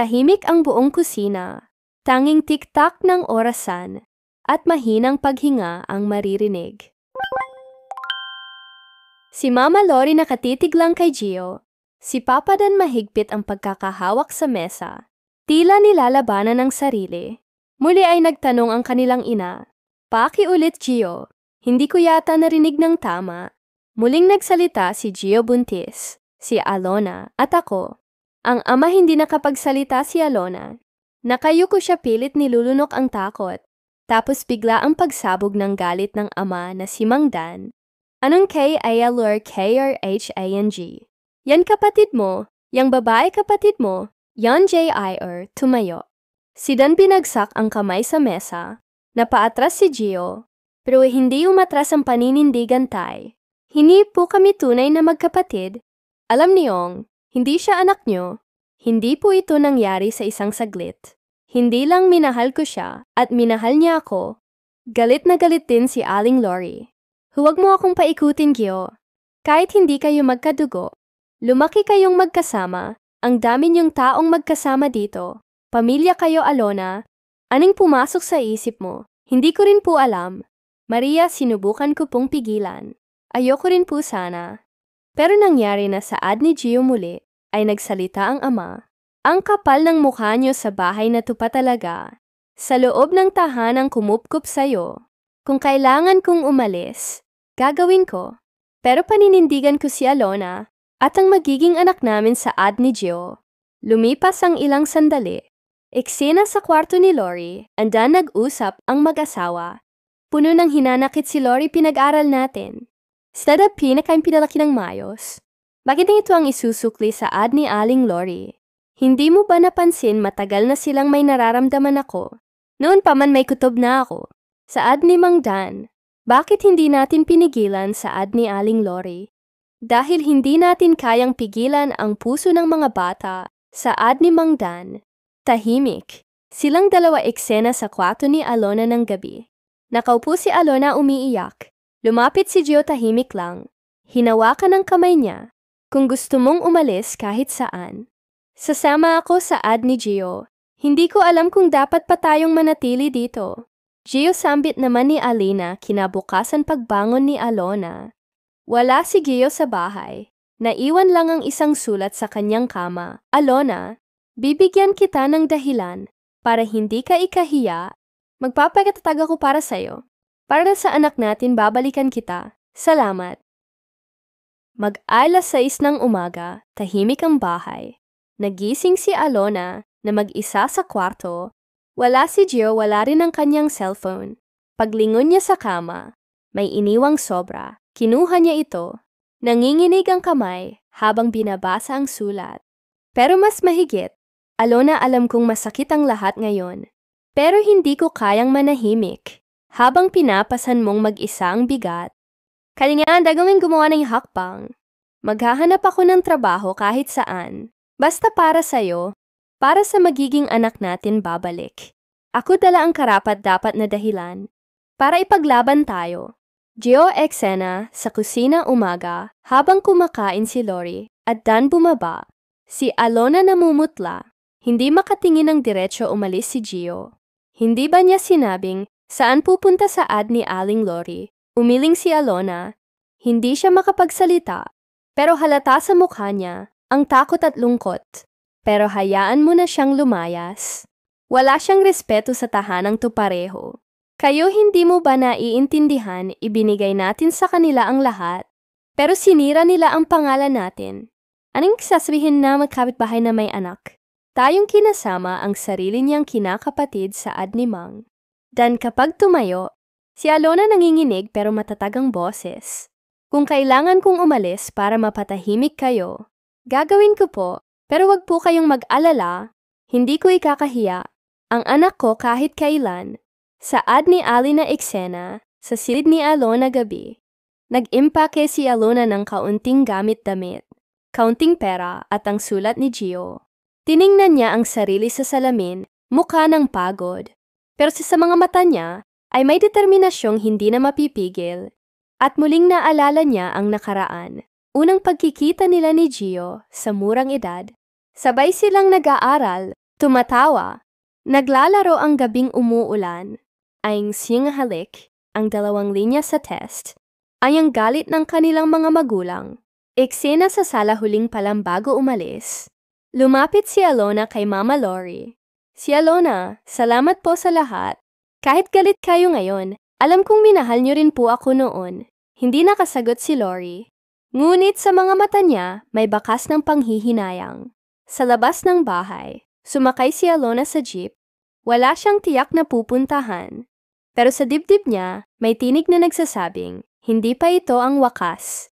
Tahimik ang buong kusina. Tanging tiktak ng orasan at mahinang paghinga ang maririnig. Si Mama Lori nakatitig lang kay Gio. Si Papa Dan mahigpit ang pagkakahawak sa mesa. Tila nilalabanan ng sarili. Muli ay nagtanong ang kanilang ina. Pakiulit, Gio. Hindi ko yata narinig ng tama. Muling nagsalita si Gio buntis, si Alona at ako. Ang ama hindi nakapagsalita si Alona. Nakayuko siya pilit nilulunok ang takot. Tapos bigla ang pagsabog ng galit ng ama na si Mang Dan. Anong K-A-L-O-R-K-R-H-A-N-G? Yan kapatid mo, yang babae kapatid mo, yan J-I-R, tumayo. Si Dan binagsak ang kamay sa mesa. Napaatras si Gio, pero hindi umatras ang paninindigan tay. Hindi po kami tunay na magkapatid. Alam niyong, hindi siya anak niyo. Hindi po ito nangyari sa isang saglit. Hindi lang minahal ko siya at minahal niya ako. Galit na galit din si Aling Lori. Huwag mo akong paikutin, Gio. Kahit hindi kayo magkadugo, lumaki kayong magkasama. Ang dami niyong taong magkasama dito. Pamilya kayo, Alona. Anong pumasok sa isip mo? Hindi ko rin po alam. Maria, sinubukan ko pong pigilan. Ayoko rin po sana. Pero nangyari na saad ni Gio muli. Ay nagsalita ang ama. Ang kapal ng mukha niyo sa bahay na to pa talaga. Sa loob ng tahanang kumupkup sa'yo. Kung kailangan kong umalis, gagawin ko. Pero paninindigan ko si Alona at ang magiging anak namin saad ni Gio. Lumipas ang ilang sandali. Eksena sa kwarto ni Lori, anda nag-usap ang mag-asawa. Puno ng hinanakit si Lori pinag-aral natin. Sada pinakain pinalaki ng mayos. Bakit ito ang isusukli sa ad ni Aling Lori? Hindi mo ba napansin matagal na silang may nararamdaman ako? Noon pa man may kutob na ako. Sa ad ni Mang Dan. Bakit hindi natin pinigilan sa ad ni Aling Lori? Dahil hindi natin kayang pigilan ang puso ng mga bata sa ad ni Mang Dan. Tahimik. Silang dalawa eksena sa kwarto ni Alona ng gabi. Nakaupo si Alona umiiyak. Lumapit si Gio tahimik lang. Hinawakan ang kamay niya. Kung gusto mong umalis kahit saan. Sasama ako sa ad ni Gio. Hindi ko alam kung dapat pa tayong manatili dito. Gio sambit naman ni Alina kinabukasan pagbangon ni Alona. Wala si Gio sa bahay. Naiwan lang ang isang sulat sa kanyang kama. Alona, bibigyan kita ng dahilan para hindi ka ikahiya. Magpapakitatag ako para sa'yo. Para sa anak natin babalikan kita. Salamat. Mag-alas 6 ng umaga, tahimik ang bahay. Nagising si Alona na mag-isa sa kwarto. Wala si Gio, wala rin ang kanyang cellphone. Paglingon niya sa kama, may iniwang sobra. Kinuha niya ito. Nanginginig ang kamay habang binabasa ang sulat. Pero mas mahigit, Alona, alam kong masakit ang lahat ngayon. Pero hindi ko kayang manahimik. Habang pinapasan mong mag-isa ang bigat, kalingaan gagawin gumawa ng hakbang. Maghahanap ako ng trabaho kahit saan. Basta para sa'yo, para sa magiging anak natin babalik. Ako dala ang karapat-dapat na dahilan para ipaglaban tayo. Gio eksena sa kusina umaga habang kumakain si Lori at Dan bumaba. Si Alona namumutla. Hindi makatingin ng diretsyo umalis si Gio. Hindi ba niya sinabing saan pupunta sa ad ni Aling Lori? Umiling si Alona. Hindi siya makapagsalita. Pero halata sa mukha niya ang takot at lungkot. Pero hayaan mo na siyang lumayas. Wala siyang respeto sa tahanang to pareho. Kayo hindi mo ba naiintindihan ibinigay natin sa kanila ang lahat? Pero sinira nila ang pangalan natin. Anong sasabihin na magkapitbahay na may anak? Tayong kinasama ang sarili niyang kinakapatid sa ad ni Mang. Dan kapag tumayo, si Alona nanginginig pero matatag ang boses. Kung kailangan kong umalis para mapatahimik kayo, gagawin ko po, pero wag po kayong mag-alala, hindi ko ikakahiya. Ang anak ko kahit kailan. Sa ad ni Alina eksena, sa silid ni Alona gabi, nag-impake si Alona ng kaunting gamit-damit, kaunting pera at ang sulat ni Gio. Tiningnan niya ang sarili sa salamin, mukha ng pagod. Pero sa mga mata niya ay may determinasyong hindi na mapipigil. At muling naalala niya ang nakaraan. Unang pagkikita nila ni Gio sa murang edad. Sabay silang nag-aaral, Tumatawa. Naglalaro ang gabing umuulan. Ayng singhalik, ang 2 linya sa test, ay ang galit ng kanilang mga magulang. Eksena sa sala huling palang bago umalis. Lumapit si Alona kay Mama Lori. Si Alona, salamat po sa lahat. Kahit galit kayo ngayon, alam kong minahal niyo rin po ako noon. Hindi nakasagot si Lori. Ngunit sa mga mata niya, may bakas ng panghihinayang. Sa labas ng bahay, sumakay si Alona sa jeep. Wala siyang tiyak na pupuntahan. Pero sa dibdib niya, may tinig na nagsasabing, hindi pa ito ang wakas.